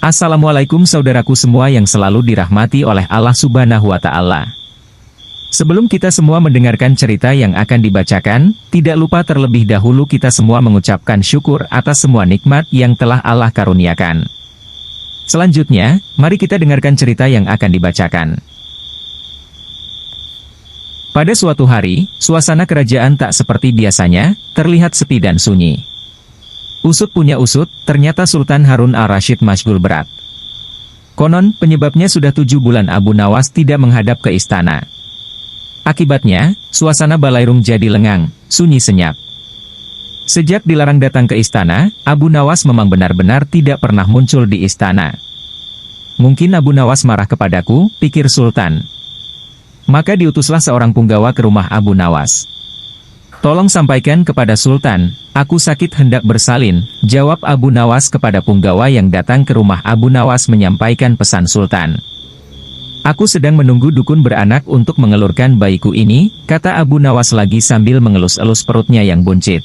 Assalamualaikum saudaraku semua yang selalu dirahmati oleh Allah Subhanahu wa Ta'ala. Sebelum kita semua mendengarkan cerita yang akan dibacakan, tidak lupa terlebih dahulu kita semua mengucapkan syukur atas semua nikmat yang telah Allah karuniakan. Selanjutnya, mari kita dengarkan cerita yang akan dibacakan. Pada suatu hari, suasana kerajaan tak seperti biasanya, terlihat sepi dan sunyi. Usut punya usut, ternyata Sultan Harun al-Rashid masyghul berat. Konon, penyebabnya sudah 7 bulan Abu Nawas tidak menghadap ke istana. Akibatnya, suasana Balairung jadi lengang, sunyi senyap. Sejak dilarang datang ke istana, Abu Nawas memang benar-benar tidak pernah muncul di istana. Mungkin Abu Nawas marah kepadaku, pikir Sultan. Maka diutuslah seorang punggawa ke rumah Abu Nawas. Tolong sampaikan kepada Sultan, aku sakit hendak bersalin, jawab Abu Nawas kepada punggawa yang datang ke rumah Abu Nawas menyampaikan pesan Sultan. Aku sedang menunggu dukun beranak untuk mengelurkan bayiku ini, kata Abu Nawas lagi sambil mengelus-elus perutnya yang buncit.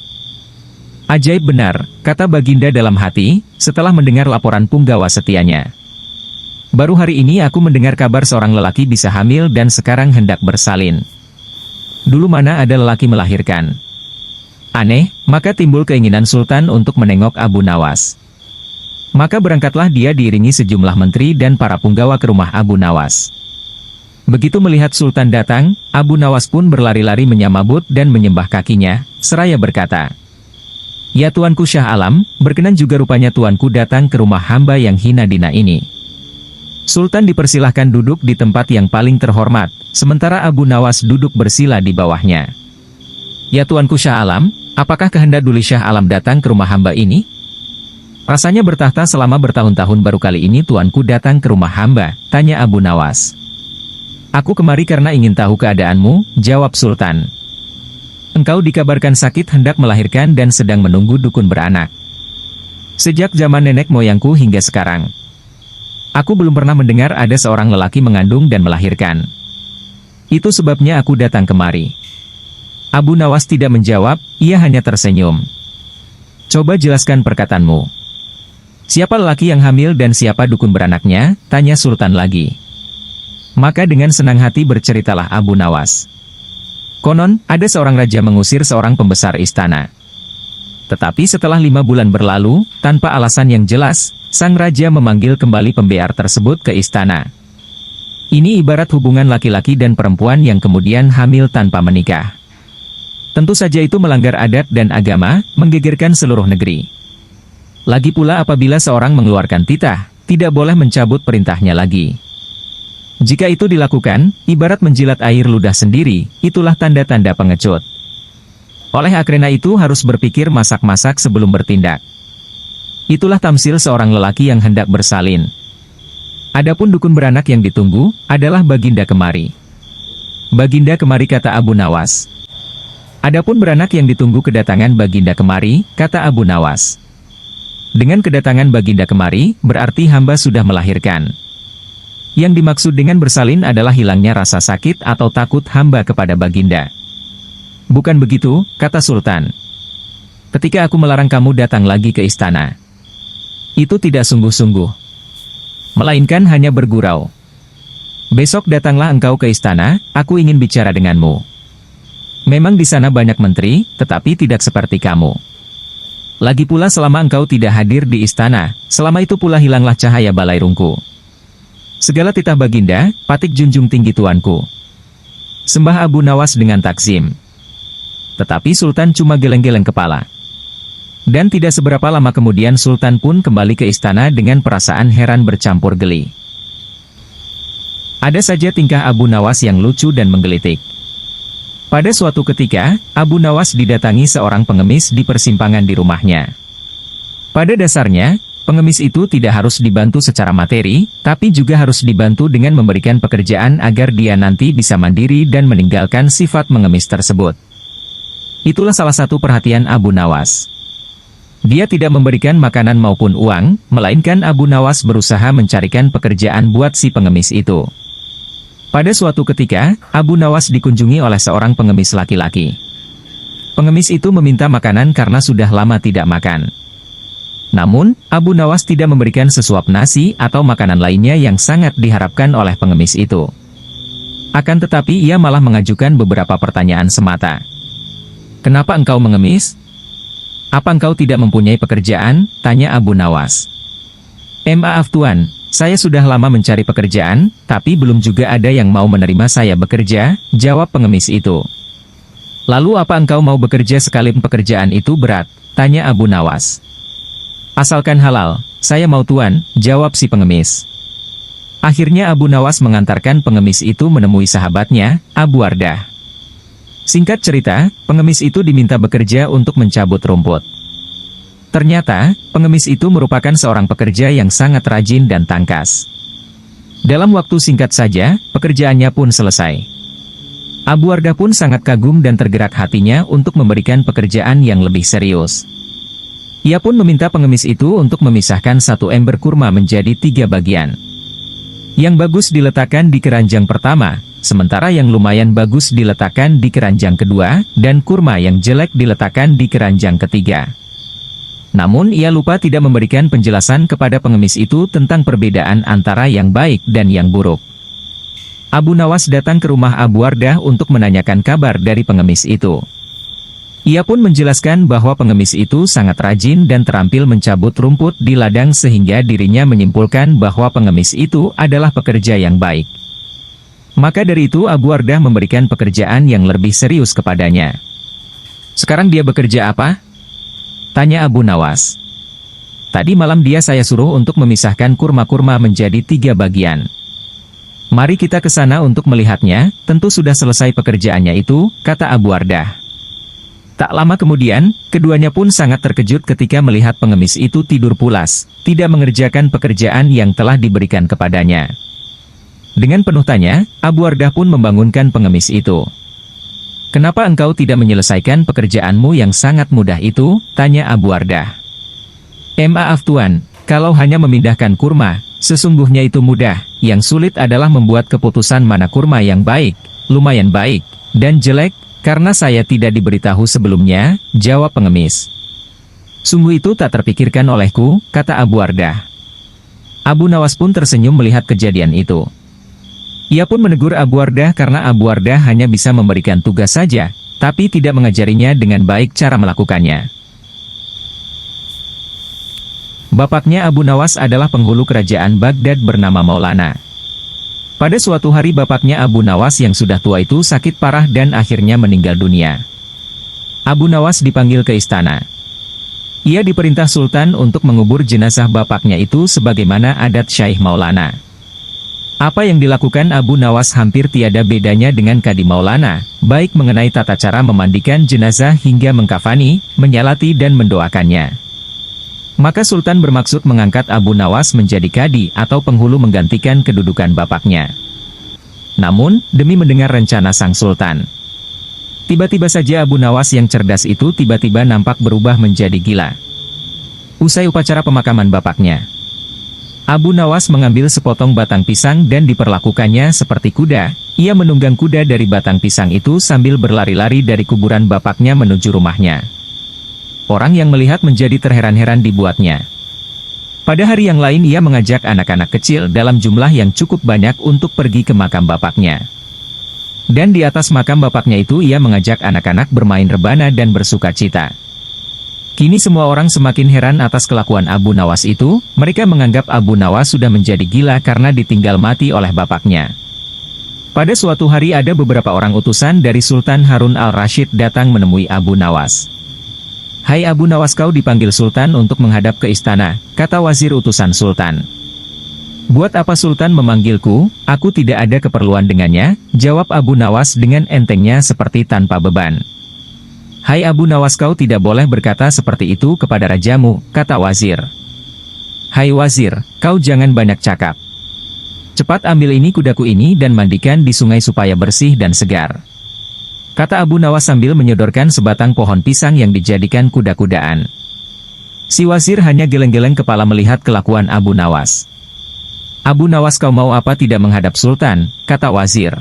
Ajaib benar, kata Baginda dalam hati, setelah mendengar laporan punggawa setianya. Baru hari ini aku mendengar kabar seorang lelaki bisa hamil dan sekarang hendak bersalin. Dulu mana ada lelaki melahirkan? Aneh, maka timbul keinginan Sultan untuk menengok Abu Nawas. Maka berangkatlah dia diiringi sejumlah menteri dan para punggawa ke rumah Abu Nawas. Begitu melihat Sultan datang, Abu Nawas pun berlari-lari menyambut dan menyembah kakinya, seraya berkata, "Ya Tuanku Syah Alam, berkenan juga rupanya Tuanku datang ke rumah hamba yang hina dina ini." Sultan dipersilahkan duduk di tempat yang paling terhormat, sementara Abu Nawas duduk bersila di bawahnya. "Ya Tuanku Syah Alam, apakah kehendak Duli Syah Alam datang ke rumah hamba ini?" "Rasanya bertahta selama bertahun-tahun baru kali ini Tuanku datang ke rumah hamba," tanya Abu Nawas. "Aku kemari karena ingin tahu keadaanmu," jawab Sultan. "Engkau dikabarkan sakit hendak melahirkan dan sedang menunggu dukun beranak. Sejak zaman nenek moyangku hingga sekarang, aku belum pernah mendengar ada seorang lelaki mengandung dan melahirkan. Itu sebabnya aku datang kemari." Abu Nawas tidak menjawab, ia hanya tersenyum. "Coba jelaskan perkataanmu. Siapa lelaki yang hamil dan siapa dukun beranaknya?" tanya Sultan lagi. Maka dengan senang hati berceritalah Abu Nawas. Konon, ada seorang raja mengusir seorang pembesar istana. Tetapi setelah 5 bulan berlalu, tanpa alasan yang jelas, sang raja memanggil kembali pembear tersebut ke istana. Ini ibarat hubungan laki-laki dan perempuan yang kemudian hamil tanpa menikah. Tentu saja itu melanggar adat dan agama, menggegerkan seluruh negeri. Lagi pula apabila seorang mengeluarkan titah, tidak boleh mencabut perintahnya lagi. Jika itu dilakukan, ibarat menjilat air ludah sendiri, itulah tanda-tanda pengecut. Oleh karena itu harus berpikir masak-masak sebelum bertindak. Itulah tamsil seorang lelaki yang hendak bersalin. Adapun dukun beranak yang ditunggu, adalah Baginda kemari. "Baginda kemari," kata Abu Nawas. Adapun beranak yang ditunggu kedatangan Baginda kemari, kata Abu Nawas. Dengan kedatangan Baginda kemari, berarti hamba sudah melahirkan. Yang dimaksud dengan bersalin adalah hilangnya rasa sakit atau takut hamba kepada Baginda. "Bukan begitu," kata Sultan. "Ketika aku melarang kamu datang lagi ke istana, itu tidak sungguh-sungguh, melainkan hanya bergurau. Besok datanglah engkau ke istana, aku ingin bicara denganmu. Memang di sana banyak menteri, tetapi tidak seperti kamu. Lagi pula selama engkau tidak hadir di istana, selama itu pula hilanglah cahaya balairungku. Segala titah Baginda, patik junjung tinggi Tuanku." Sembah Abu Nawas dengan takzim. Tetapi Sultan cuma geleng-geleng kepala. Dan tidak seberapa lama kemudian Sultan pun kembali ke istana dengan perasaan heran bercampur geli. Ada saja tingkah Abu Nawas yang lucu dan menggelitik. Pada suatu ketika, Abu Nawas didatangi seorang pengemis di persimpangan di rumahnya. Pada dasarnya, pengemis itu tidak harus dibantu secara materi, tapi juga harus dibantu dengan memberikan pekerjaan agar dia nanti bisa mandiri dan meninggalkan sifat mengemis tersebut. Itulah salah satu perhatian Abu Nawas. Dia tidak memberikan makanan maupun uang, melainkan Abu Nawas berusaha mencarikan pekerjaan buat si pengemis itu. Pada suatu ketika, Abu Nawas dikunjungi oleh seorang pengemis laki-laki. Pengemis itu meminta makanan karena sudah lama tidak makan. Namun, Abu Nawas tidak memberikan sesuap nasi atau makanan lainnya yang sangat diharapkan oleh pengemis itu. Akan tetapi ia malah mengajukan beberapa pertanyaan semata. "Kenapa engkau mengemis? Apa engkau tidak mempunyai pekerjaan?" tanya Abu Nawas. "Maaf Tuan, saya sudah lama mencari pekerjaan, tapi belum juga ada yang mau menerima saya bekerja," jawab pengemis itu. "Lalu apa engkau mau bekerja sekalipun pekerjaan itu berat?" tanya Abu Nawas. "Asalkan halal, saya mau Tuan," jawab si pengemis. Akhirnya Abu Nawas mengantarkan pengemis itu menemui sahabatnya, Abu Wardah. Singkat cerita, pengemis itu diminta bekerja untuk mencabut rumput. Ternyata, pengemis itu merupakan seorang pekerja yang sangat rajin dan tangkas. Dalam waktu singkat saja, pekerjaannya pun selesai. Abu Wardah pun sangat kagum dan tergerak hatinya untuk memberikan pekerjaan yang lebih serius. Ia pun meminta pengemis itu untuk memisahkan satu ember kurma menjadi 3 bagian. Yang bagus diletakkan di keranjang pertama, sementara yang lumayan bagus diletakkan di keranjang kedua, dan kurma yang jelek diletakkan di keranjang ketiga. Namun ia lupa tidak memberikan penjelasan kepada pengemis itu tentang perbedaan antara yang baik dan yang buruk. Abu Nawas datang ke rumah Abu Wardah untuk menanyakan kabar dari pengemis itu. Ia pun menjelaskan bahwa pengemis itu sangat rajin dan terampil mencabut rumput di ladang sehingga dirinya menyimpulkan bahwa pengemis itu adalah pekerja yang baik. Maka dari itu Abu Wardah memberikan pekerjaan yang lebih serius kepadanya. "Sekarang dia bekerja apa?" tanya Abu Nawas. "Tadi malam dia saya suruh untuk memisahkan kurma-kurma menjadi 3 bagian. Mari kita ke sana untuk melihatnya, tentu sudah selesai pekerjaannya itu," kata Abu Wardah. Tak lama kemudian, keduanya pun sangat terkejut ketika melihat pengemis itu tidur pulas, tidak mengerjakan pekerjaan yang telah diberikan kepadanya. Dengan penuh tanya, Abu Wardah pun membangunkan pengemis itu. "Kenapa engkau tidak menyelesaikan pekerjaanmu yang sangat mudah itu?" tanya Abu Wardah. "Maaf Tuan, kalau hanya memindahkan kurma, sesungguhnya itu mudah, yang sulit adalah membuat keputusan mana kurma yang baik, lumayan baik, dan jelek, karena saya tidak diberitahu sebelumnya," jawab pengemis. "Sungguh itu tak terpikirkan olehku," kata Abu Wardah. Abu Nawas pun tersenyum melihat kejadian itu. Ia pun menegur Abu Wardah karena Abu Wardah hanya bisa memberikan tugas saja, tapi tidak mengajarinya dengan baik cara melakukannya. Bapaknya Abu Nawas adalah penghulu kerajaan Baghdad bernama Maulana. Pada suatu hari bapaknya Abu Nawas yang sudah tua itu sakit parah dan akhirnya meninggal dunia. Abu Nawas dipanggil ke istana. Ia diperintah Sultan untuk mengubur jenazah bapaknya itu sebagaimana adat Syekh Maulana. Apa yang dilakukan Abu Nawas hampir tiada bedanya dengan Kadi Maulana, baik mengenai tata cara memandikan jenazah hingga mengkafani, menyalati dan mendoakannya. Maka Sultan bermaksud mengangkat Abu Nawas menjadi kadi atau penghulu menggantikan kedudukan bapaknya. Namun, demi mendengar rencana sang Sultan, tiba-tiba saja Abu Nawas yang cerdas itu tiba-tiba nampak berubah menjadi gila. Usai upacara pemakaman bapaknya, Abu Nawas mengambil sepotong batang pisang dan diperlakukannya seperti kuda. Ia menunggang kuda dari batang pisang itu sambil berlari-lari dari kuburan bapaknya menuju rumahnya. Orang yang melihat menjadi terheran-heran dibuatnya. Pada hari yang lain ia mengajak anak-anak kecil dalam jumlah yang cukup banyak untuk pergi ke makam bapaknya. Dan di atas makam bapaknya itu ia mengajak anak-anak bermain rebana dan bersuka cita. Kini semua orang semakin heran atas kelakuan Abu Nawas itu, mereka menganggap Abu Nawas sudah menjadi gila karena ditinggal mati oleh bapaknya. Pada suatu hari ada beberapa orang utusan dari Sultan Harun al-Rashid datang menemui Abu Nawas. "Hai Abu Nawas, kau dipanggil Sultan untuk menghadap ke istana," kata wazir utusan Sultan. "Buat apa Sultan memanggilku? Aku tidak ada keperluan dengannya," jawab Abu Nawas dengan entengnya seperti tanpa beban. "Hai Abu Nawas, kau tidak boleh berkata seperti itu kepada rajamu," kata wazir. "Hai wazir, kau jangan banyak cakap. Cepat ambil ini kudaku ini dan mandikan di sungai supaya bersih dan segar," kata Abu Nawas sambil menyodorkan sebatang pohon pisang yang dijadikan kuda-kudaan. Si wazir hanya geleng-geleng kepala melihat kelakuan Abu Nawas. "Abu Nawas, kau mau apa tidak menghadap Sultan?" kata wazir.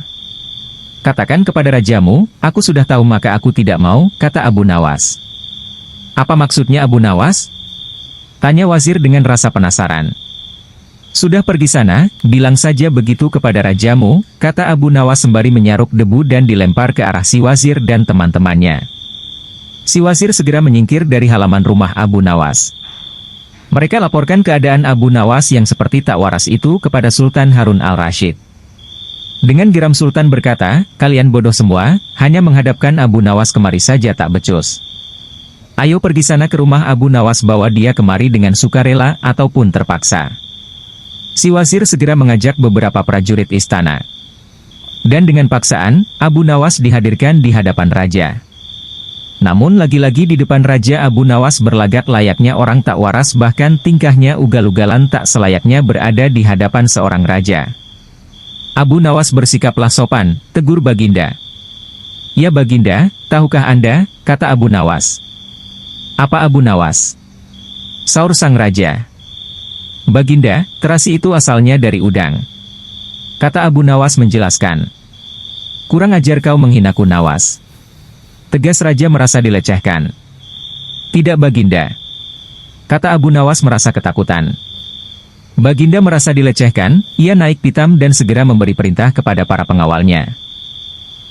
"Katakan kepada rajamu, aku sudah tahu maka aku tidak mau," kata Abu Nawas. "Apa maksudnya Abu Nawas?" Tanya wazir dengan rasa penasaran. Sudah pergi sana, bilang saja begitu kepada rajamu, kata Abu Nawas sembari menyaruk debu dan dilempar ke arah si wazir dan teman-temannya. Si wazir segera menyingkir dari halaman rumah Abu Nawas. Mereka laporkan keadaan Abu Nawas yang seperti tak waras itu kepada Sultan Harun al-Rashid. Dengan geram Sultan berkata, kalian bodoh semua, hanya menghadapkan Abu Nawas kemari saja tak becus. Ayo pergi sana ke rumah Abu Nawas, bawa dia kemari dengan sukarela ataupun terpaksa. Si wazir segera mengajak beberapa prajurit istana. Dan dengan paksaan, Abu Nawas dihadirkan di hadapan raja. Namun lagi-lagi di depan raja Abu Nawas berlagak layaknya orang tak waras, bahkan tingkahnya ugal-ugalan tak selayaknya berada di hadapan seorang raja. Abu Nawas bersikaplah sopan, tegur Baginda. Ya Baginda, tahukah Anda, kata Abu Nawas. Apa Abu Nawas? Saur sang raja. Baginda, terasi itu asalnya dari udang. Kata Abu Nawas menjelaskan. Kurang ajar kau menghinaku Nawas. Tegas raja merasa dilecehkan. Tidak Baginda. Kata Abu Nawas merasa ketakutan. Baginda merasa dilecehkan, ia naik pitam dan segera memberi perintah kepada para pengawalnya.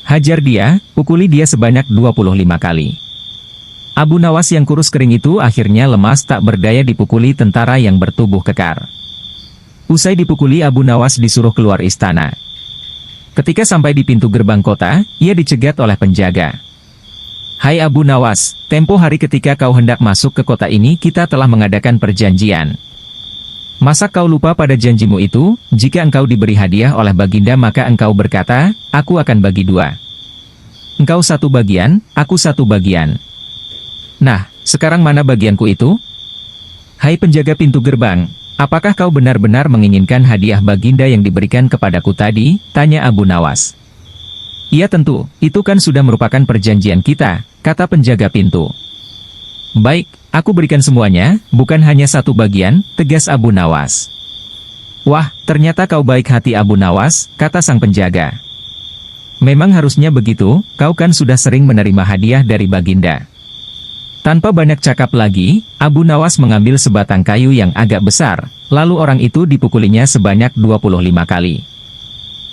Hajar dia, pukuli dia sebanyak 25 kali. Abu Nawas yang kurus kering itu akhirnya lemas tak berdaya dipukuli tentara yang bertubuh kekar. Usai dipukuli Abu Nawas disuruh keluar istana. Ketika sampai di pintu gerbang kota, ia dicegat oleh penjaga. Hai Abu Nawas, tempo hari ketika kau hendak masuk ke kota ini kita telah mengadakan perjanjian. Masa kau lupa pada janjimu itu? Jika engkau diberi hadiah oleh Baginda maka engkau berkata, aku akan bagi dua. Engkau satu bagian, aku satu bagian. Nah, sekarang mana bagianku itu? Hai penjaga pintu gerbang, apakah kau benar-benar menginginkan hadiah Baginda yang diberikan kepadaku tadi? Tanya Abu Nawas. Iya tentu, itu kan sudah merupakan perjanjian kita, kata penjaga pintu. Baik, aku berikan semuanya, bukan hanya satu bagian, tegas Abu Nawas. Wah, ternyata kau baik hati Abu Nawas, kata sang penjaga. Memang harusnya begitu, kau kan sudah sering menerima hadiah dari Baginda. Tanpa banyak cakap lagi, Abu Nawas mengambil sebatang kayu yang agak besar, lalu orang itu dipukulinya sebanyak 25 kali.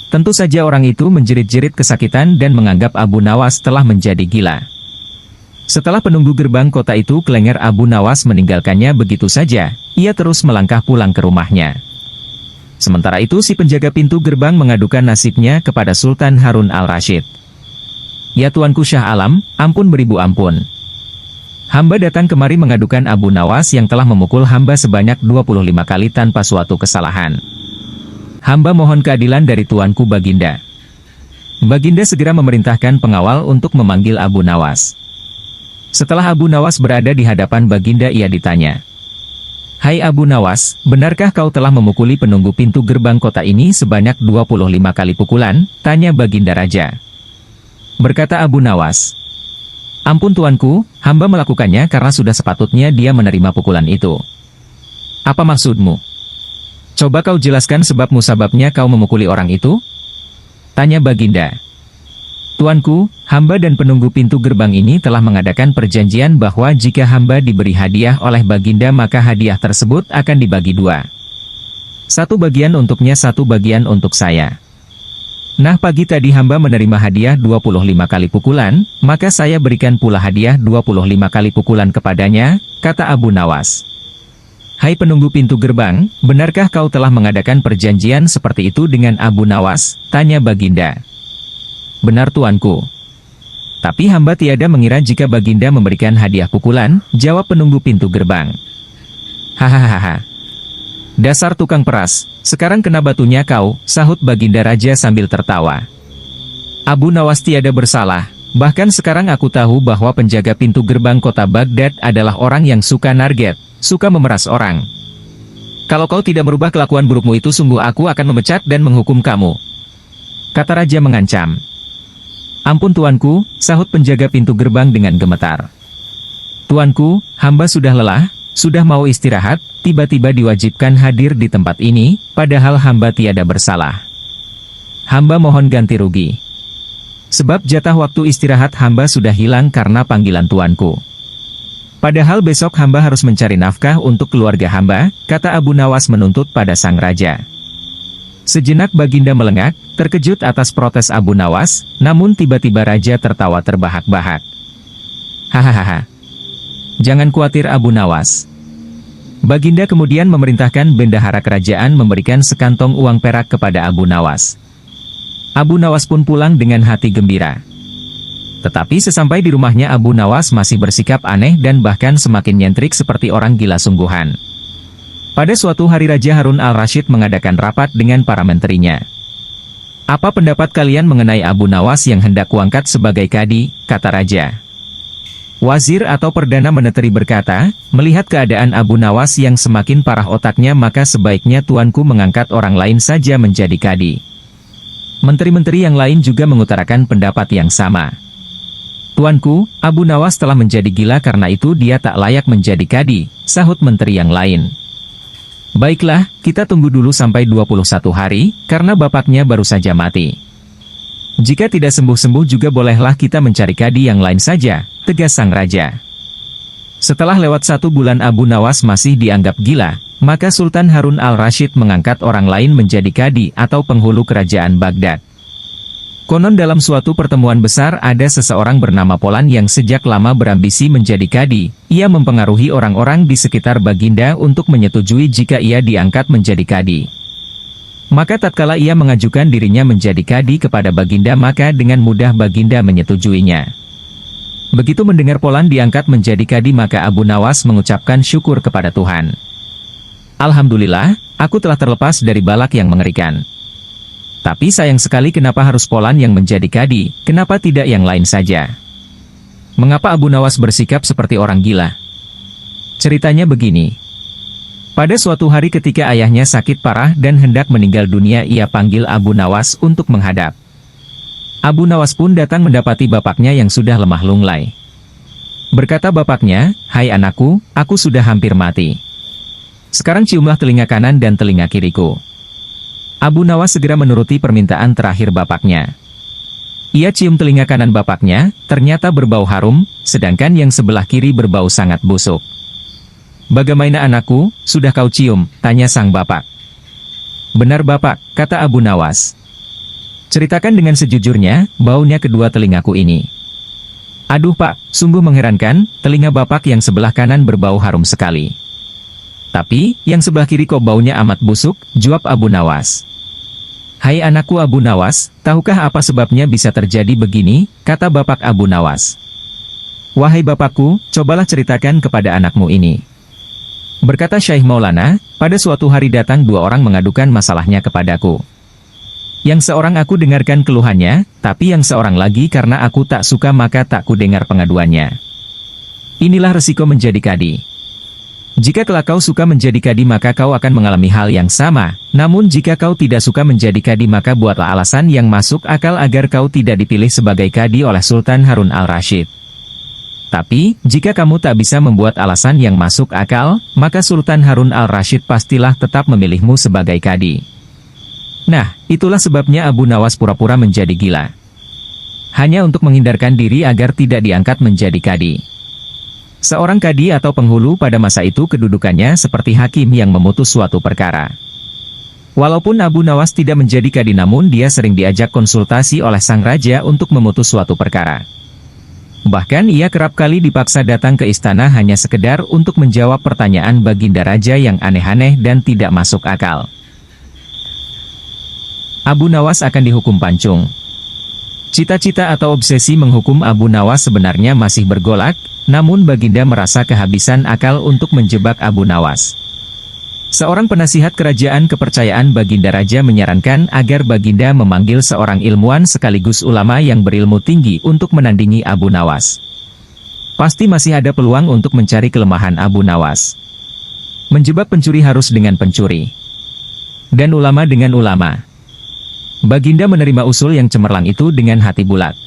Tentu saja orang itu menjerit-jerit kesakitan dan menganggap Abu Nawas telah menjadi gila. Setelah penunggu gerbang kota itu kelengger, Abu Nawas meninggalkannya begitu saja, ia terus melangkah pulang ke rumahnya. Sementara itu si penjaga pintu gerbang mengadukan nasibnya kepada Sultan Harun al-Rashid. Ya Tuanku Syah Alam, ampun beribu ampun. Hamba datang kemari mengadukan Abu Nawas yang telah memukul hamba sebanyak 25 kali tanpa suatu kesalahan. Hamba mohon keadilan dari Tuanku Baginda. Baginda segera memerintahkan pengawal untuk memanggil Abu Nawas. Setelah Abu Nawas berada di hadapan Baginda ia ditanya. Hai Abu Nawas, benarkah kau telah memukuli penunggu pintu gerbang kota ini sebanyak 25 kali pukulan? Tanya Baginda Raja. Berkata Abu Nawas. Ampun Tuanku, hamba melakukannya karena sudah sepatutnya dia menerima pukulan itu. Apa maksudmu? Coba kau jelaskan sebab musababnya kau memukuli orang itu? Tanya Baginda. Tuanku, hamba dan penunggu pintu gerbang ini telah mengadakan perjanjian bahwa jika hamba diberi hadiah oleh Baginda maka hadiah tersebut akan dibagi dua. Satu bagian untuknya, satu bagian untuk saya. Nah pagi tadi hamba menerima hadiah 25 kali pukulan, maka saya berikan pula hadiah 25 kali pukulan kepadanya, kata Abu Nawas. Hai penunggu pintu gerbang, benarkah kau telah mengadakan perjanjian seperti itu dengan Abu Nawas? Tanya Baginda. Benar Tuanku. Tapi hamba tiada mengira jika Baginda memberikan hadiah pukulan, jawab penunggu pintu gerbang. Hahaha. Dasar tukang peras, sekarang kena batunya kau, sahut Baginda Raja sambil tertawa. Abu Nawas tiada bersalah, bahkan sekarang aku tahu bahwa penjaga pintu gerbang kota Baghdad adalah orang yang suka narget, suka memeras orang. Kalau kau tidak merubah kelakuan burukmu itu sungguh aku akan memecat dan menghukum kamu. Kata Raja mengancam. Ampun Tuanku, sahut penjaga pintu gerbang dengan gemetar. Tuanku, hamba sudah lelah, sudah mau istirahat, tiba-tiba diwajibkan hadir di tempat ini, padahal hamba tiada bersalah. Hamba mohon ganti rugi. Sebab jatah waktu istirahat hamba sudah hilang karena panggilan Tuanku. Padahal besok hamba harus mencari nafkah untuk keluarga hamba, kata Abu Nawas menuntut pada sang raja. Sejenak Baginda melengak, terkejut atas protes Abu Nawas, namun tiba-tiba raja tertawa terbahak-bahak. Hahaha. Jangan khawatir Abu Nawas. Baginda kemudian memerintahkan bendahara kerajaan memberikan sekantong uang perak kepada Abu Nawas. Abu Nawas pun pulang dengan hati gembira. Tetapi sesampai di rumahnya Abu Nawas masih bersikap aneh dan bahkan semakin nyentrik seperti orang gila sungguhan. Pada suatu hari Raja Harun al-Rasyid mengadakan rapat dengan para menterinya. Apa pendapat kalian mengenai Abu Nawas yang hendak kuangkat sebagai kadi, kata Raja. Wazir atau Perdana Meneteri berkata, melihat keadaan Abu Nawas yang semakin parah otaknya maka sebaiknya tuanku mengangkat orang lain saja menjadi kadi. Menteri-menteri yang lain juga mengutarakan pendapat yang sama. Tuanku, Abu Nawas telah menjadi gila karena itu dia tak layak menjadi kadi, sahut menteri yang lain. Baiklah, kita tunggu dulu sampai 21 hari, karena bapaknya baru saja mati. Jika tidak sembuh-sembuh juga bolehlah kita mencari kadi yang lain saja, tegas sang raja. Setelah lewat 1 bulan Abu Nawas masih dianggap gila, maka Sultan Harun al-Rasyid mengangkat orang lain menjadi kadi atau penghulu kerajaan Baghdad. Konon dalam suatu pertemuan besar ada seseorang bernama Polan yang sejak lama berambisi menjadi kadi. Ia mempengaruhi orang-orang di sekitar Baginda untuk menyetujui jika ia diangkat menjadi kadi. Maka tatkala ia mengajukan dirinya menjadi kadi kepada Baginda maka dengan mudah Baginda menyetujuinya. Begitu mendengar Polan diangkat menjadi kadi maka Abu Nawas mengucapkan syukur kepada Tuhan. Alhamdulillah, aku telah terlepas dari balak yang mengerikan. Tapi sayang sekali kenapa harus Polan yang menjadi kadi, kenapa tidak yang lain saja? Mengapa Abu Nawas bersikap seperti orang gila? Ceritanya begini. Pada suatu hari ketika ayahnya sakit parah dan hendak meninggal dunia ia panggil Abu Nawas untuk menghadap. Abu Nawas pun datang mendapati bapaknya yang sudah lemah lunglai. Berkata bapaknya, "Hai anakku, aku sudah hampir mati. Sekarang ciumlah telinga kanan dan telinga kiriku." Abu Nawas segera menuruti permintaan terakhir bapaknya. Ia cium telinga kanan bapaknya, ternyata berbau harum, sedangkan yang sebelah kiri berbau sangat busuk. "Bagaimana anakku, sudah kau cium?" tanya sang bapak. "Benar bapak," kata Abu Nawas. "Ceritakan dengan sejujurnya, baunya kedua telingaku ini." "Aduh pak, sungguh mengherankan, telinga bapak yang sebelah kanan berbau harum sekali. Tapi, yang sebelah kiri kok baunya amat busuk," jawab Abu Nawas. "Hai anakku Abu Nawas, tahukah apa sebabnya bisa terjadi begini?" kata bapak Abu Nawas. "Wahai bapakku, cobalah ceritakan kepada anakmu ini." Berkata Syekh Maulana, "Pada suatu hari datang 2 orang mengadukan masalahnya kepadaku. Yang seorang aku dengarkan keluhannya, tapi yang seorang lagi karena aku tak suka maka tak ku dengar pengaduannya. Inilah resiko menjadi kadi. Jika kelak kau suka menjadi kadi maka kau akan mengalami hal yang sama, namun jika kau tidak suka menjadi kadi maka buatlah alasan yang masuk akal agar kau tidak dipilih sebagai kadi oleh Sultan Harun al-Rasyid. Tapi, jika kamu tak bisa membuat alasan yang masuk akal, maka Sultan Harun al-Rasyid pastilah tetap memilihmu sebagai kadi." Nah, itulah sebabnya Abu Nawas pura-pura menjadi gila. Hanya untuk menghindarkan diri agar tidak diangkat menjadi kadi. Seorang kadi atau penghulu pada masa itu kedudukannya seperti hakim yang memutus suatu perkara. Walaupun Abu Nawas tidak menjadi kadi namun dia sering diajak konsultasi oleh sang raja untuk memutus suatu perkara. Bahkan ia kerap kali dipaksa datang ke istana hanya sekedar untuk menjawab pertanyaan Baginda Raja yang aneh-aneh dan tidak masuk akal. Abu Nawas akan dihukum pancung. Cita-cita atau obsesi menghukum Abu Nawas sebenarnya masih bergolak, namun Baginda merasa kehabisan akal untuk menjebak Abu Nawas. Seorang penasihat kerajaan kepercayaan Baginda Raja menyarankan agar Baginda memanggil seorang ilmuwan sekaligus ulama yang berilmu tinggi untuk menandingi Abu Nawas. Pasti masih ada peluang untuk mencari kelemahan Abu Nawas. Menjebak pencuri harus dengan pencuri. Dan ulama dengan ulama. Baginda menerima usul yang cemerlang itu dengan hati bulat.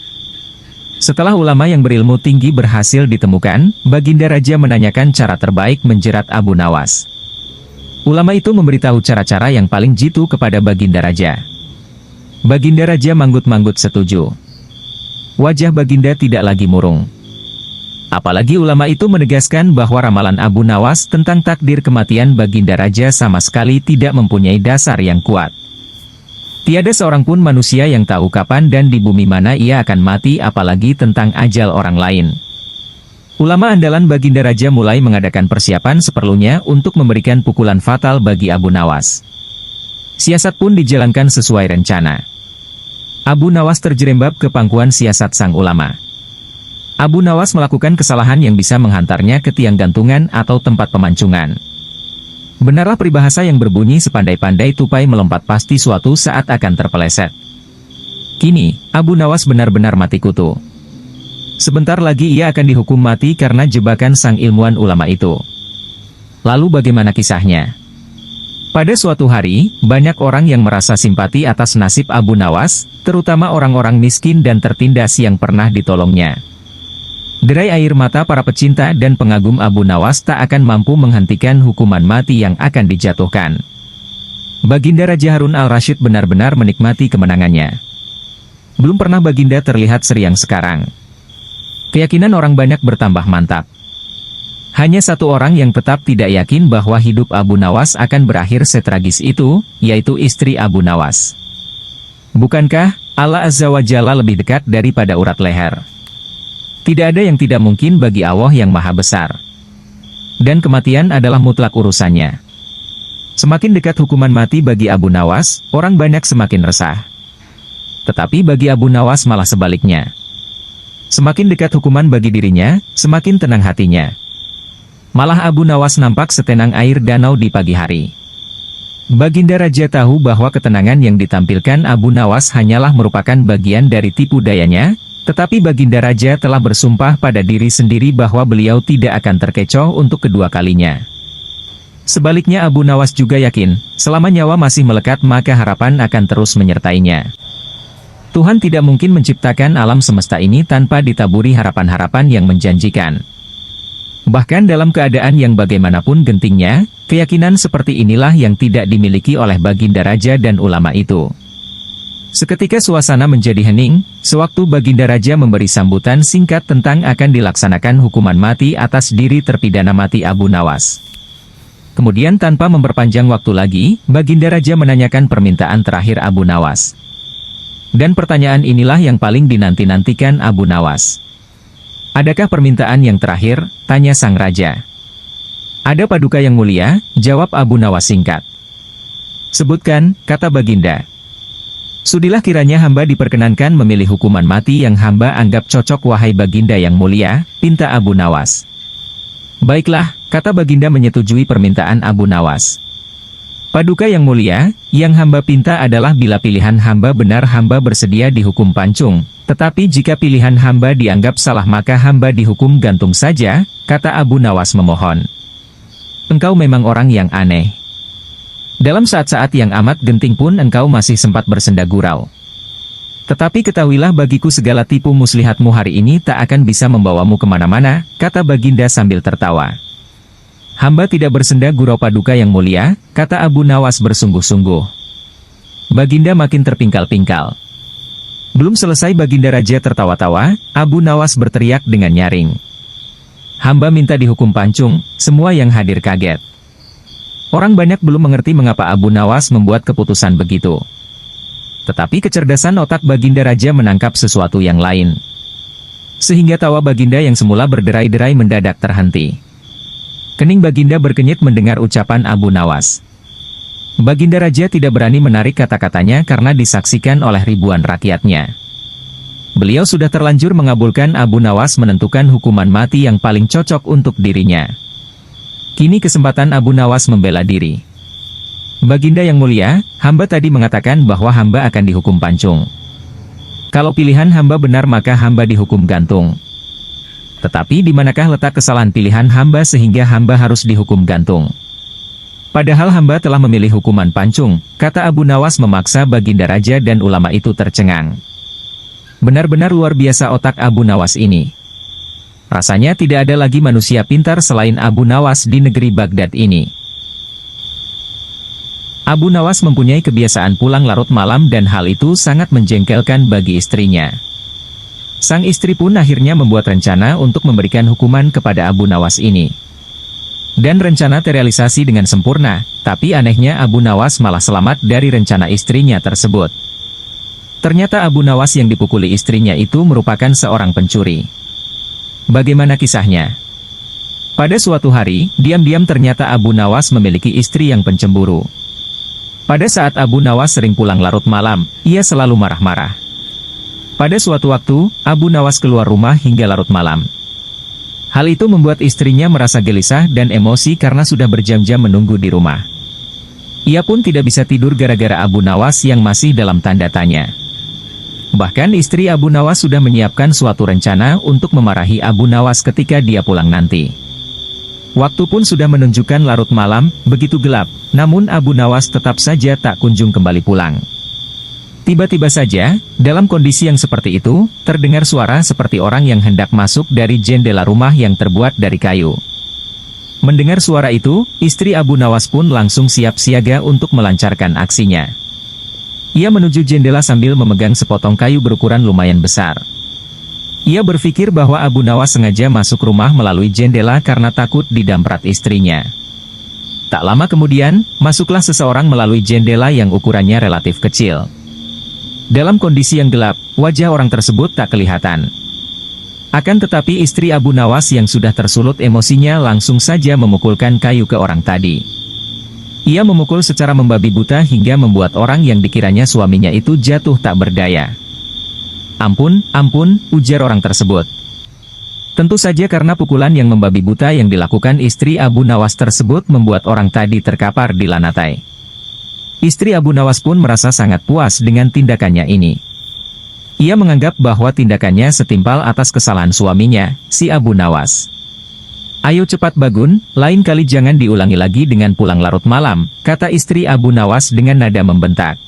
Setelah ulama yang berilmu tinggi berhasil ditemukan, Baginda Raja menanyakan cara terbaik menjerat Abu Nawas. Ulama itu memberitahu cara-cara yang paling jitu kepada Baginda Raja. Baginda Raja manggut-manggut setuju. Wajah Baginda tidak lagi murung. Apalagi ulama itu menegaskan bahwa ramalan Abu Nawas tentang takdir kematian Baginda Raja sama sekali tidak mempunyai dasar yang kuat. Tiada seorang pun manusia yang tahu kapan dan di bumi mana ia akan mati, apalagi tentang ajal orang lain. Ulama andalan Baginda Raja mulai mengadakan persiapan seperlunya untuk memberikan pukulan fatal bagi Abu Nawas. Siasat pun dijalankan sesuai rencana. Abu Nawas terjerembab ke pangkuan siasat sang ulama. Abu Nawas melakukan kesalahan yang bisa menghantarnya ke tiang gantungan atau tempat pemancungan. Benarlah peribahasa yang berbunyi sepandai-pandai tupai melompat pasti suatu saat akan terpeleset. Kini, Abu Nawas benar-benar mati kutu. Sebentar lagi ia akan dihukum mati karena jebakan sang ilmuwan ulama itu. Lalu bagaimana kisahnya? Pada suatu hari, banyak orang yang merasa simpati atas nasib Abu Nawas, terutama orang-orang miskin dan tertindas yang pernah ditolongnya. Derai air mata para pecinta dan pengagum Abu Nawas tak akan mampu menghentikan hukuman mati yang akan dijatuhkan. Baginda Raja Harun al-Rasyid benar-benar menikmati kemenangannya. Belum pernah Baginda terlihat seriang sekarang. Keyakinan orang banyak bertambah mantap. Hanya satu orang yang tetap tidak yakin bahwa hidup Abu Nawas akan berakhir setragis itu, yaitu istri Abu Nawas. Bukankah Allah Azza wa Jalla lebih dekat daripada urat leher? Tidak ada yang tidak mungkin bagi Allah yang Maha Besar. Dan kematian adalah mutlak urusannya. Semakin dekat hukuman mati bagi Abu Nawas, orang banyak semakin resah. Tetapi bagi Abu Nawas malah sebaliknya. Semakin dekat hukuman bagi dirinya, semakin tenang hatinya. Malah Abu Nawas nampak setenang air danau di pagi hari. Baginda Raja tahu bahwa ketenangan yang ditampilkan Abu Nawas hanyalah merupakan bagian dari tipu dayanya, tetapi Baginda Raja telah bersumpah pada diri sendiri bahwa beliau tidak akan terkecoh untuk kedua kalinya. Sebaliknya Abu Nawas juga yakin, selama nyawa masih melekat maka harapan akan terus menyertainya. Tuhan tidak mungkin menciptakan alam semesta ini tanpa ditaburi harapan-harapan yang menjanjikan. Bahkan dalam keadaan yang bagaimanapun gentingnya, keyakinan seperti inilah yang tidak dimiliki oleh Baginda Raja dan ulama itu. Seketika suasana menjadi hening, sewaktu Baginda Raja memberi sambutan singkat tentang akan dilaksanakan hukuman mati atas diri terpidana mati Abu Nawas. Kemudian tanpa memperpanjang waktu lagi, Baginda Raja menanyakan permintaan terakhir Abu Nawas. Dan pertanyaan inilah yang paling dinanti-nantikan Abu Nawas. Adakah permintaan yang terakhir? Tanya sang raja. Ada paduka yang mulia, jawab Abu Nawas singkat. Sebutkan, kata Baginda. Sudilah kiranya hamba diperkenankan memilih hukuman mati yang hamba anggap cocok wahai Baginda yang mulia, pinta Abu Nawas. Baiklah, kata Baginda menyetujui permintaan Abu Nawas. Paduka yang mulia, yang hamba pinta adalah bila pilihan hamba benar hamba bersedia dihukum pancung, tetapi jika pilihan hamba dianggap salah maka hamba dihukum gantung saja, kata Abu Nawas memohon. Engkau memang orang yang aneh. Dalam saat-saat yang amat genting pun engkau masih sempat bersenda gurau. Tetapi ketahuilah bagiku segala tipu muslihatmu hari ini tak akan bisa membawamu kemana-mana, kata Baginda sambil tertawa. Hamba tidak bersenda gurau paduka yang mulia, kata Abu Nawas bersungguh-sungguh. Baginda makin terpingkal-pingkal. Belum selesai Baginda Raja tertawa-tawa, Abu Nawas berteriak dengan nyaring. Hamba minta dihukum pancung, semua yang hadir kaget. Orang banyak belum mengerti mengapa Abu Nawas membuat keputusan begitu. Tetapi kecerdasan otak Baginda Raja menangkap sesuatu yang lain. Sehingga tawa Baginda yang semula berderai-derai mendadak terhenti. Kening Baginda berkenyit mendengar ucapan Abu Nawas. Baginda Raja tidak berani menarik kata-katanya karena disaksikan oleh ribuan rakyatnya. Beliau sudah terlanjur mengabulkan Abu Nawas menentukan hukuman mati yang paling cocok untuk dirinya. Kini kesempatan Abu Nawas membela diri. Baginda yang mulia, hamba tadi mengatakan bahwa hamba akan dihukum pancung. Kalau pilihan hamba benar maka hamba dihukum gantung. Tetapi di manakah letak kesalahan pilihan hamba sehingga hamba harus dihukum gantung? Padahal hamba telah memilih hukuman pancung, kata Abu Nawas memaksa Baginda Raja dan ulama itu tercengang. Benar-benar luar biasa otak Abu Nawas ini. Rasanya tidak ada lagi manusia pintar selain Abu Nawas di negeri Baghdad ini. Abu Nawas mempunyai kebiasaan pulang larut malam dan hal itu sangat menjengkelkan bagi istrinya. Sang istri pun akhirnya membuat rencana untuk memberikan hukuman kepada Abu Nawas ini. Dan rencana terrealisasi dengan sempurna, tapi anehnya Abu Nawas malah selamat dari rencana istrinya tersebut. Ternyata Abu Nawas yang dipukuli istrinya itu merupakan seorang pencuri. Bagaimana kisahnya? Pada suatu hari, diam-diam ternyata Abu Nawas memiliki istri yang pencemburu. Pada saat Abu Nawas sering pulang larut malam, ia selalu marah-marah. Pada suatu waktu, Abu Nawas keluar rumah hingga larut malam. Hal itu membuat istrinya merasa gelisah dan emosi karena sudah berjam-jam menunggu di rumah. Ia pun tidak bisa tidur gara-gara Abu Nawas yang masih dalam tanda tanya. Bahkan istri Abu Nawas sudah menyiapkan suatu rencana untuk memarahi Abu Nawas ketika dia pulang nanti. Waktu pun sudah menunjukkan larut malam, begitu gelap, namun Abu Nawas tetap saja tak kunjung kembali pulang. Tiba-tiba saja, dalam kondisi yang seperti itu, terdengar suara seperti orang yang hendak masuk dari jendela rumah yang terbuat dari kayu. Mendengar suara itu, istri Abu Nawas pun langsung siap siaga untuk melancarkan aksinya. Ia menuju jendela sambil memegang sepotong kayu berukuran lumayan besar. Ia berpikir bahwa Abu Nawas sengaja masuk rumah melalui jendela karena takut didamprat istrinya. Tak lama kemudian, masuklah seseorang melalui jendela yang ukurannya relatif kecil. Dalam kondisi yang gelap, wajah orang tersebut tak kelihatan. Akan tetapi istri Abu Nawas yang sudah tersulut emosinya langsung saja memukulkan kayu ke orang tadi. Ia memukul secara membabi buta hingga membuat orang yang dikiranya suaminya itu jatuh tak berdaya. "Ampun, ampun," ujar orang tersebut. Tentu saja karena pukulan yang membabi buta yang dilakukan istri Abu Nawas tersebut membuat orang tadi terkapar di lantai. Istri Abu Nawas pun merasa sangat puas dengan tindakannya ini. Ia menganggap bahwa tindakannya setimpal atas kesalahan suaminya, si Abu Nawas. "Ayo cepat bangun, lain kali jangan diulangi lagi dengan pulang larut malam," kata istri Abu Nawas dengan nada membentak.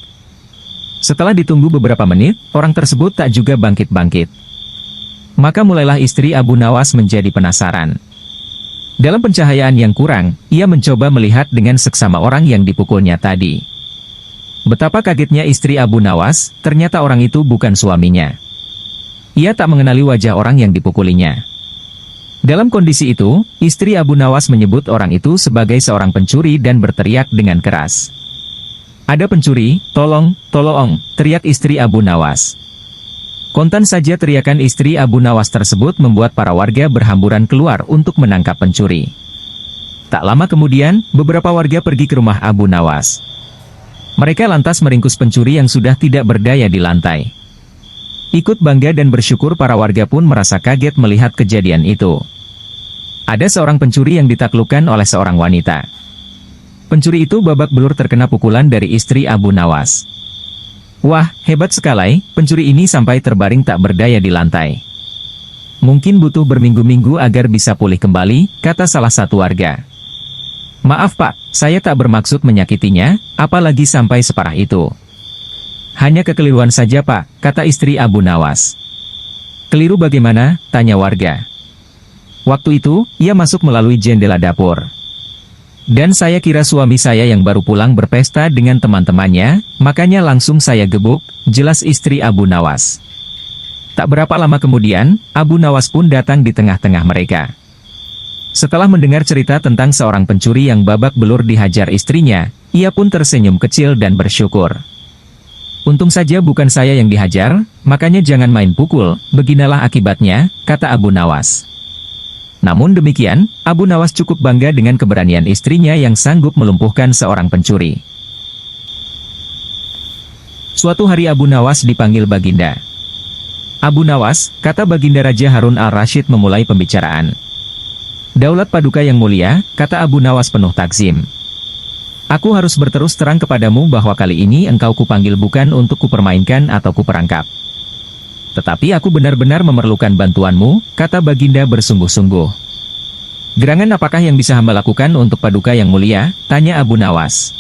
Setelah ditunggu beberapa menit, orang tersebut tak juga bangkit-bangkit. Maka mulailah istri Abu Nawas menjadi penasaran. Dalam pencahayaan yang kurang, ia mencoba melihat dengan seksama orang yang dipukulnya tadi. Betapa kagetnya istri Abu Nawas, ternyata orang itu bukan suaminya. Ia tak mengenali wajah orang yang dipukulinya. Dalam kondisi itu, istri Abu Nawas menyebut orang itu sebagai seorang pencuri dan berteriak dengan keras. "Ada pencuri, tolong, tolong," teriak istri Abu Nawas. Kontan saja teriakan istri Abu Nawas tersebut membuat para warga berhamburan keluar untuk menangkap pencuri. Tak lama kemudian, beberapa warga pergi ke rumah Abu Nawas. Mereka lantas meringkus pencuri yang sudah tidak berdaya di lantai. Ikut bangga dan bersyukur para warga pun merasa kaget melihat kejadian itu. Ada seorang pencuri yang ditaklukkan oleh seorang wanita. Pencuri itu babak belur terkena pukulan dari istri Abu Nawas. "Wah, hebat sekali, pencuri ini sampai terbaring tak berdaya di lantai. Mungkin butuh berminggu-minggu agar bisa pulih kembali," kata salah satu warga. "Maaf Pak, saya tak bermaksud menyakitinya, apalagi sampai separah itu. Hanya kekeliruan saja Pak," kata istri Abu Nawas. "Keliru bagaimana?" tanya warga. "Waktu itu, ia masuk melalui jendela dapur. Dan saya kira suami saya yang baru pulang berpesta dengan teman-temannya, makanya langsung saya gebuk," jelas istri Abu Nawas. Tak berapa lama kemudian, Abu Nawas pun datang di tengah-tengah mereka. Setelah mendengar cerita tentang seorang pencuri yang babak belur dihajar istrinya, ia pun tersenyum kecil dan bersyukur. "Untung saja bukan saya yang dihajar, makanya jangan main pukul, beginilah akibatnya," kata Abu Nawas. Namun demikian, Abu Nawas cukup bangga dengan keberanian istrinya yang sanggup melumpuhkan seorang pencuri. Suatu hari Abu Nawas dipanggil Baginda. "Abu Nawas," kata Baginda Raja Harun al-Rasyid memulai pembicaraan. "Daulat Paduka yang mulia," kata Abu Nawas penuh takzim. "Aku harus berterus terang kepadamu bahwa kali ini engkau kupanggil bukan untuk kupermainkan atau kuperangkap. Tetapi aku benar-benar memerlukan bantuanmu," kata Baginda bersungguh-sungguh. "Gerangan apakah yang bisa hamba lakukan untuk Paduka yang mulia?" tanya Abu Nawas.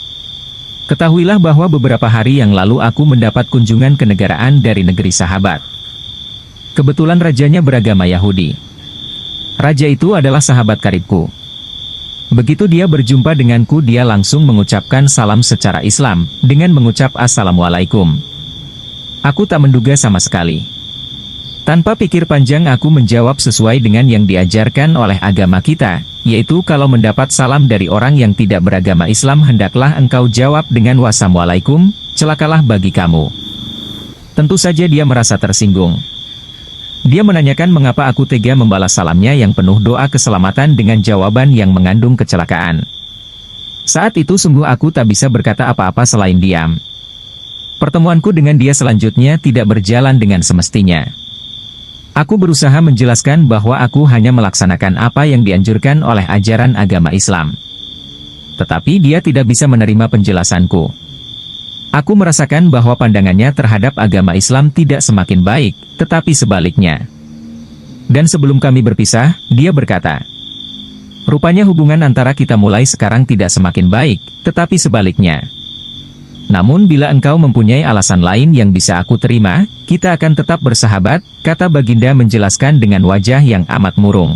"Ketahuilah bahwa beberapa hari yang lalu aku mendapat kunjungan kenegaraan dari negeri sahabat. Kebetulan rajanya beragama Yahudi. Raja itu adalah sahabat karibku. Begitu dia berjumpa denganku, dia langsung mengucapkan salam secara Islam, dengan mengucap Assalamualaikum. Aku tak menduga sama sekali. Tanpa pikir panjang aku menjawab sesuai dengan yang diajarkan oleh agama kita, yaitu kalau mendapat salam dari orang yang tidak beragama Islam hendaklah engkau jawab dengan wassalamualaikum, celakalah bagi kamu. Tentu saja dia merasa tersinggung. Dia menanyakan mengapa aku tega membalas salamnya yang penuh doa keselamatan dengan jawaban yang mengandung kecelakaan. Saat itu sungguh aku tak bisa berkata apa-apa selain diam. Pertemuanku dengan dia selanjutnya tidak berjalan dengan semestinya. Aku berusaha menjelaskan bahwa aku hanya melaksanakan apa yang dianjurkan oleh ajaran agama Islam. Tetapi dia tidak bisa menerima penjelasanku. Aku merasakan bahwa pandangannya terhadap agama Islam tidak semakin baik, tetapi sebaliknya. Dan sebelum kami berpisah, dia berkata, "Rupanya hubungan antara kita mulai sekarang tidak semakin baik, tetapi sebaliknya. Namun bila engkau mempunyai alasan lain yang bisa aku terima, kita akan tetap bersahabat," kata Baginda menjelaskan dengan wajah yang amat murung.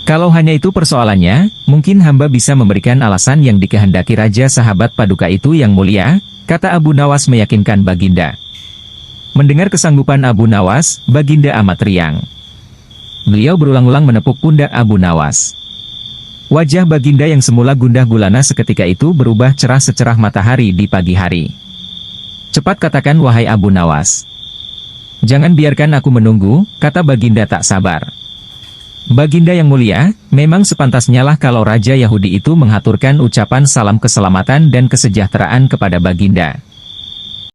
"Kalau hanya itu persoalannya, mungkin hamba bisa memberikan alasan yang dikehendaki Raja Sahabat Paduka itu yang mulia," kata Abu Nawas meyakinkan Baginda. Mendengar kesanggupan Abu Nawas, Baginda amat riang. Beliau berulang-ulang menepuk pundak Abu Nawas. Wajah Baginda yang semula gundah gulana seketika itu berubah cerah secerah matahari di pagi hari. "Cepat katakan wahai Abu Nawas." "Jangan biarkan aku menunggu," kata Baginda tak sabar. "Baginda yang mulia, memang sepantasnya lah kalau Raja Yahudi itu menghaturkan ucapan salam keselamatan dan kesejahteraan kepada Baginda.